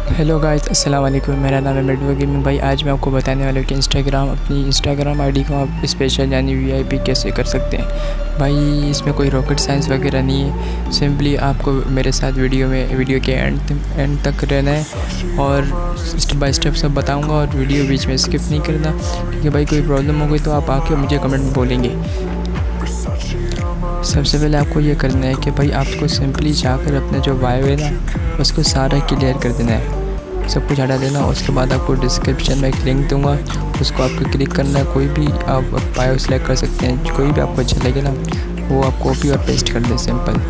Hello guys, अस्सलाम वालेकुम। मेरा नाम है गेमिंग भाई। आज मैं आपको बताने वाला हूँ कि अपनी इंस्टाग्राम आईडी को आप स्पेशल यानी वीआईपी कैसे कर सकते हैं। भाई इसमें कोई रॉकेट साइंस वगैरह नहीं है। सिंपली आपको मेरे साथ वीडियो के एंड तक रहना है और स्टेप बाय स्टेप सब बताऊंगा और वीडियो बीच में स्किप नहीं करना, क्योंकि भाई कोई प्रॉब्लम हो गई तो आप आके मुझे कमेंट में बोलेंगे। सबसे पहले आपको ये करना है कि भाई आपको सिंपली जाकर अपना जो बायो है ना उसको सारा क्लियर कर देना है, सब कुछ हटा देना। उसके बाद आपको डिस्क्रिप्शन में एक लिंक दूंगा, उसको आपको क्लिक करना है। कोई भी आप बायो सेलेक्ट कर सकते हैं, कोई भी आपको अच्छा लगे ना वो आप कॉपी और पेस्ट कर दें, सिंपल।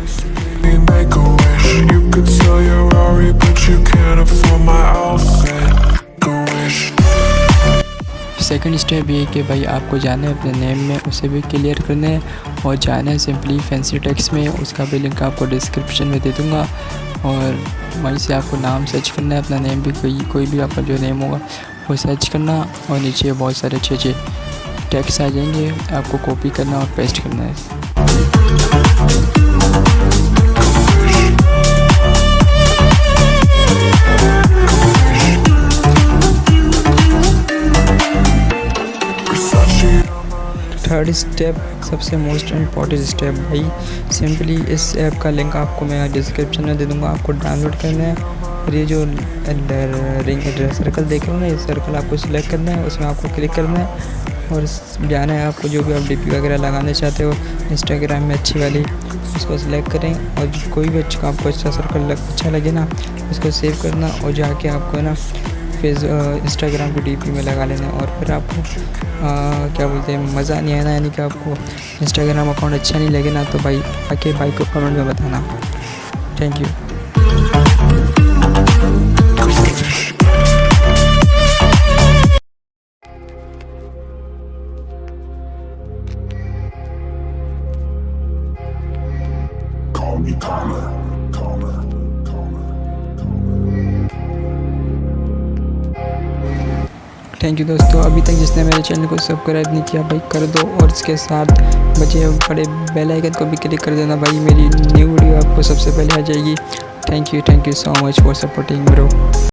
सेकंड स्टेप ये है कि भाई आपको जाना है अपने नेम में, उसे भी क्लियर करना है और जाना है सिंपली फैंसी टेक्स्ट में। उसका भी लिंक आपको डिस्क्रिप्शन में दे दूँगा और वहीं से आपको नाम सर्च करना है, अपना नेम भी कोई भी आपका जो नेम होगा वो सर्च करना और नीचे बहुत सारे अच्छे टेक्स्ट आ जाएंगे, आपको कॉपी करना और पेस्ट करना है। थर्ड स्टेप सबसे मोस्ट इम्पॉर्टेंट स्टेप भाई, सिंपली इस ऐप का लिंक आपको मैं डिस्क्रिप्शन में दे दूँगा। आपको डाउनलोड करना है और ये जो रिंग सर्कल देख रहे हो ना, ये सर्कल आपको सिलेक्ट करना है, उसमें आपको क्लिक करना है और जाना है आपको जो भी आप डीपी वगैरह लगाना चाहते हो इंस्टाग्राम में अच्छी वाली, उसको सिलेक्ट करें और कोई भी आपको अच्छा सर्कल अच्छा लगे ना उसको सेव करना और जाके आपको ना फिर इंस्टाग्राम की डीपी में लगा लेना। और फिर आपको क्या बोलते हैं, मज़ा नहीं आना, यानी कि आपको इंस्टाग्राम अकाउंट अच्छा नहीं लगे ना तो भाई आके भाई को कमेंट में बताना। Thank you. थैंक यू दोस्तों, अभी तक जिसने मेरे चैनल को सब्सक्राइब नहीं किया भाई कर दो और इसके साथ बचे बड़े बेल आइकन को भी क्लिक कर देना भाई, मेरी न्यू वीडियो आपको सबसे पहले आ जाएगी। Thank you so much for supporting bro.